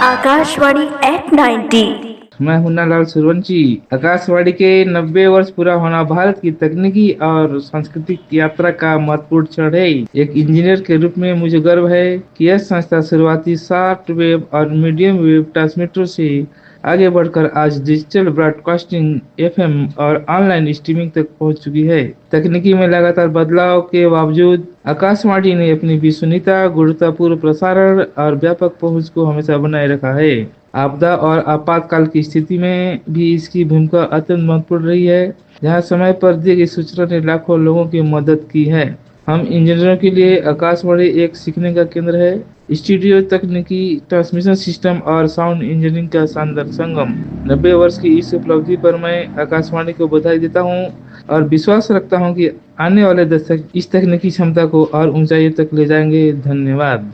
Akashvani eight 90। मैं हुन्नालाल सूर्यवंशी। आकाशवाणी के 90 वर्ष पूरा होना भारत की तकनीकी और सांस्कृतिक यात्रा का महत्वपूर्ण क्षण है। एक इंजीनियर के रूप में मुझे गर्व है कि यह संस्था शुरुआती शॉर्ट वेव और मीडियम वेव ट्रांसमीटर से आगे बढ़कर आज डिजिटल ब्रॉडकास्टिंग, एफएम और ऑनलाइन स्ट्रीमिंग तक पहुंच चुकी है। तकनीकी में लगातार बदलाव के बावजूद आकाशवाणी ने अपनी विश्वसनीयता, गुणवत्तापूर्ण प्रसारण और व्यापक पहुंच को हमेशा बनाए रखा है। आपदा और आपातकाल की स्थिति में भी इसकी भूमिका अत्यंत महत्वपूर्ण रही है, जहां समय पर दी गई सूचना ने लाखों लोगों की मदद की है। हम इंजीनियरों के लिए आकाशवाणी एक सीखने का केंद्र है। स्टूडियो तकनीकी, ट्रांसमिशन सिस्टम और साउंड इंजीनियरिंग का शानदार संगम। 90 वर्ष की इस उपलब्धि पर मैं आकाशवाणी को बधाई देता हूं और विश्वास रखता हूं कि आने वाले दशक इस तकनीकी क्षमता को और ऊंचाइयों तक ले जाएंगे। धन्यवाद।